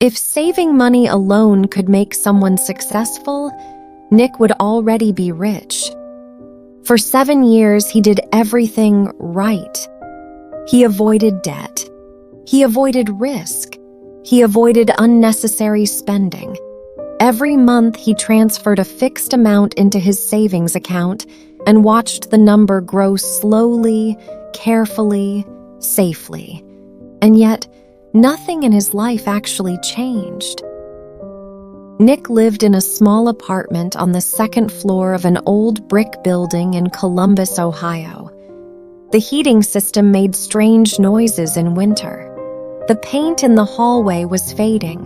If saving money alone could make someone successful, Nick would already be rich. For 7 years, he did everything right. He avoided debt. He avoided risk. He avoided unnecessary spending. Every month, he transferred a fixed amount into his savings account and watched the number grow slowly, carefully, safely. And yet, nothing in his life actually changed. Nick lived in a small apartment on the second floor of an old brick building in Columbus, Ohio. The heating system made strange noises in winter. The paint in the hallway was fading,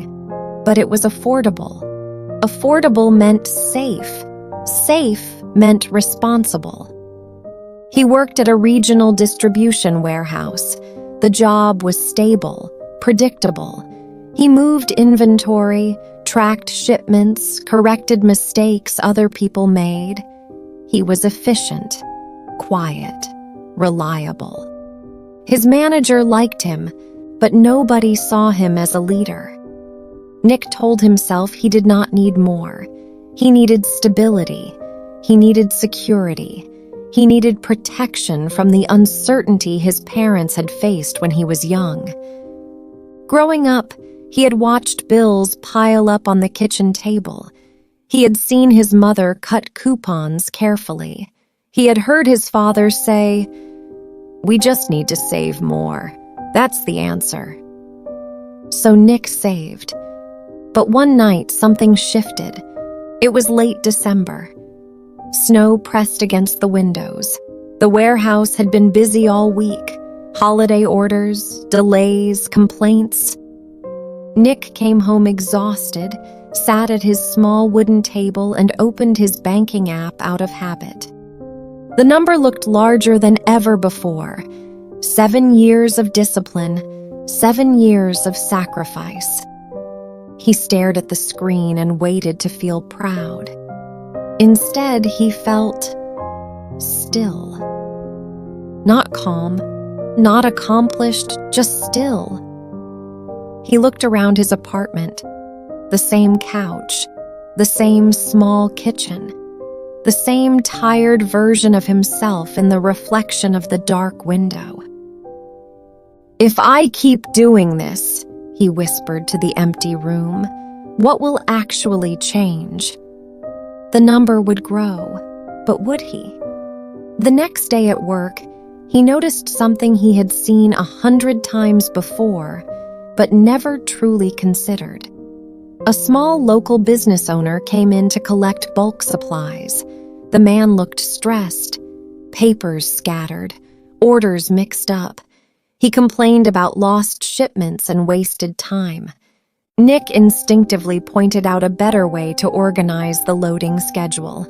but it was affordable. Affordable meant safe. Safe meant responsible. He worked at a regional distribution warehouse. The job was stable, predictable. He moved inventory, tracked shipments, corrected mistakes other people made. He was efficient, quiet, reliable. His manager liked him, but nobody saw him as a leader. Nick told himself he did not need more. He needed stability. He needed security. He needed protection from the uncertainty his parents had faced when he was young. Growing up, he had watched bills pile up on the kitchen table. He had seen his mother cut coupons carefully. He had heard his father say, "We just need to save more. That's the answer." So Nick saved. But one night, something shifted. It was late December. Snow pressed against the windows. The warehouse had been busy all week. Holiday orders, delays, complaints. Nick came home exhausted, sat at his small wooden table, and opened his banking app out of habit. The number looked larger than ever before. 7 years of discipline, 7 years of sacrifice. He stared at the screen and waited to feel proud. Instead, he felt still. Not calm, not accomplished, just still. He looked around his apartment. The same couch, the same small kitchen, the same tired version of himself in the reflection of the dark window. "If I keep doing this," he whispered to the empty room, "what will actually change?" The number would grow, but would he? The next day at work, he noticed something he had seen 100 times before, but never truly considered. A small local business owner came in to collect bulk supplies. The man looked stressed, papers scattered, orders mixed up. He complained about lost shipments and wasted time. Nick instinctively pointed out a better way to organize the loading schedule.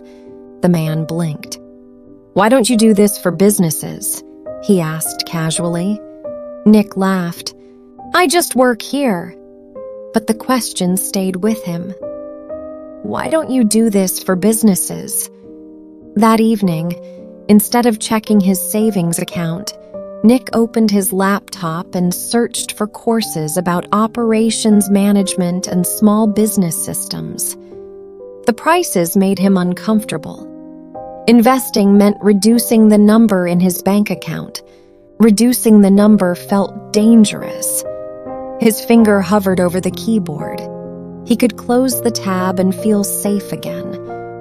The man blinked. "Why don't you do this for businesses?" he asked casually. Nick laughed. "I just work here." But the question stayed with him. "Why don't you do this for businesses?" That evening, instead of checking his savings account, Nick opened his laptop and searched for courses about operations management and small business systems. The prices made him uncomfortable. Investing meant reducing the number in his bank account. Reducing the number felt dangerous. His finger hovered over the keyboard. He could close the tab and feel safe again,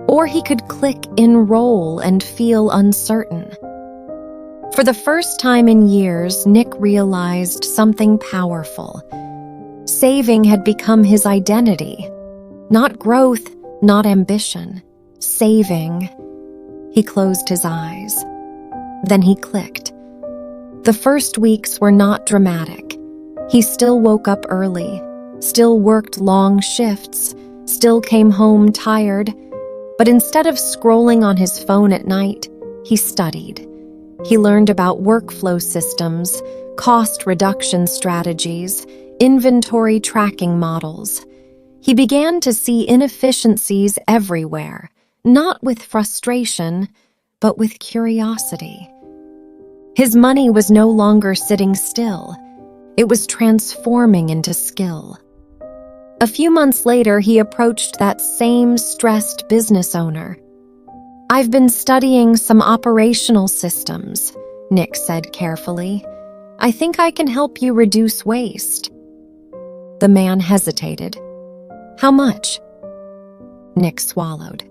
or he could click enroll and feel uncertain. For the first time in years, Nick realized something powerful. Saving had become his identity. Not growth, not ambition. Saving. He closed his eyes. Then he clicked. The first weeks were not dramatic. He still woke up early, still worked long shifts, still came home tired. But instead of scrolling on his phone at night, he studied. He learned about workflow systems, cost reduction strategies, inventory tracking models. He began to see inefficiencies everywhere, not with frustration, but with curiosity. His money was no longer sitting still. It was transforming into skill. A few months later, he approached that same stressed business owner. "I've been studying some operational systems," Nick said carefully. "I think I can help you reduce waste." The man hesitated. "How much?" Nick swallowed.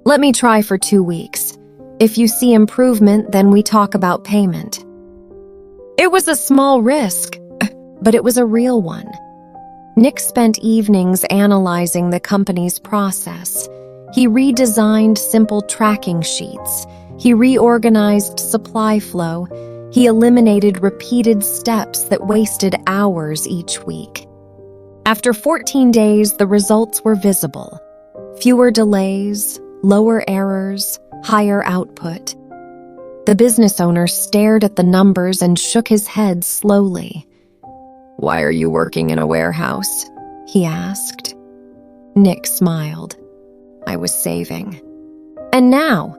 "Let me try for 2 weeks. If you see improvement, then we talk about payment." It was a small risk, but it was a real one. Nick spent evenings analyzing the company's process. He redesigned simple tracking sheets. He reorganized supply flow. He eliminated repeated steps that wasted hours each week. After 14 days, the results were visible. Fewer delays, lower errors, higher output. The business owner stared at the numbers and shook his head slowly. "Why are you working in a warehouse?" he asked. Nick smiled. "I was saving. And now,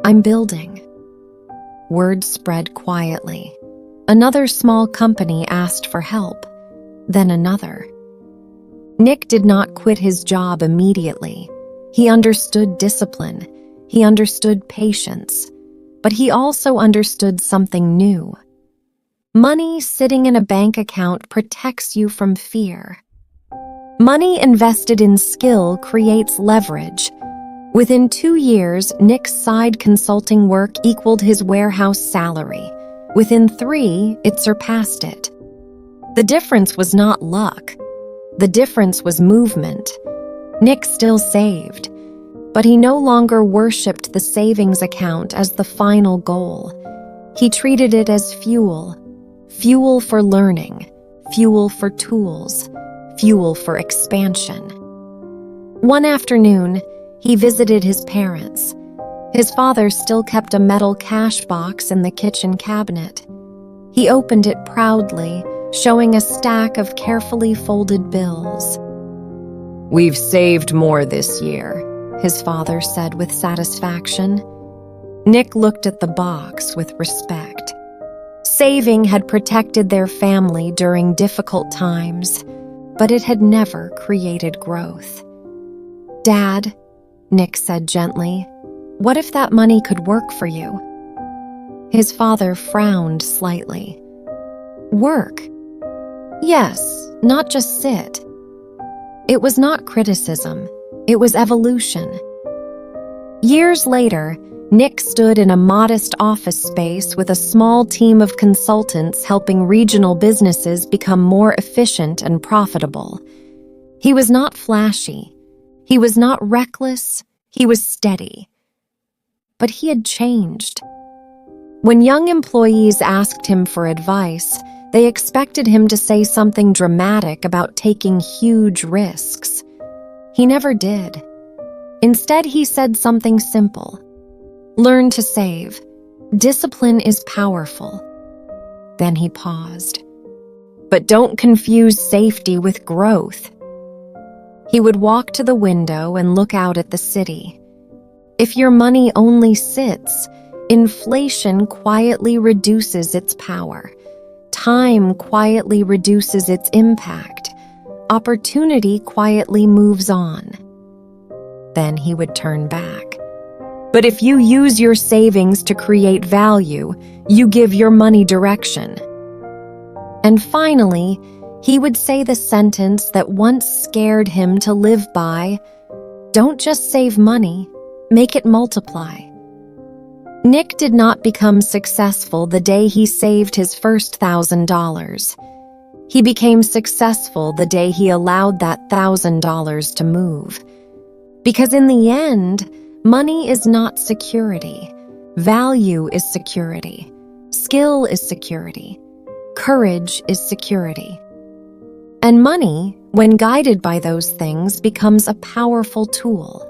I'm building." Word spread quietly. Another small company asked for help, then another. Nick did not quit his job immediately. He understood discipline. He understood patience. But he also understood something new. Money sitting in a bank account protects you from fear. Money invested in skill creates leverage. Within 2 years, Nick's side consulting work equaled his warehouse salary. Within 3, it surpassed it. The difference was not luck. The difference was movement. Nick still saved, but he no longer worshipped the savings account as the final goal. He treated it as fuel. Fuel for learning, fuel for tools, fuel for expansion. One afternoon, he visited his parents. His father still kept a metal cash box in the kitchen cabinet. He opened it proudly, showing a stack of carefully folded bills. "We've saved more this year," his father said with satisfaction. Nick looked at the box with respect. Saving had protected their family during difficult times, but it had never created growth. "Dad," Nick said gently, "what if that money could work for you?" His father frowned slightly. "Work?" "Yes, not just sit." It was not criticism. It was evolution. Years later, Nick stood in a modest office space with a small team of consultants helping regional businesses become more efficient and profitable. He was not flashy. He was not reckless. He was steady. But he had changed. When young employees asked him for advice, they expected him to say something dramatic about taking huge risks. He never did. Instead, he said something simple. "Learn to save. Discipline is powerful." Then he paused. "But don't confuse safety with growth." He would walk to the window and look out at the city. If your money only sits, inflation quietly reduces its power. Time quietly reduces its impact. Opportunity quietly moves on. Then he would turn back. But if you use your savings to create value, you give your money direction. And finally, he would say the sentence that once scared him to live by, "Don't just save money, make it multiply." Nick did not become successful the day he saved his first $1,000. He became successful the day he allowed that $1,000 to move. Because in the end, money is not security. Value is security. Skill is security. Courage is security. And money, when guided by those things, becomes a powerful tool.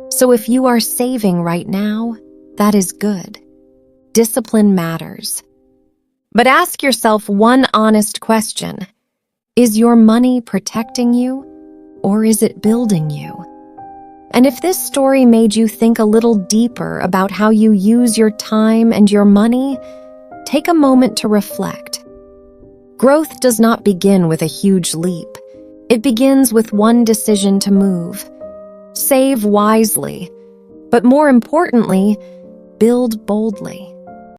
So if you are saving right now, that is good. Discipline matters. But ask yourself one honest question. Is your money protecting you, or is it building you? And if this story made you think a little deeper about how you use your time and your money, take a moment to reflect. Growth does not begin with a huge leap. It begins with one decision to move. Save wisely, but more importantly, build boldly.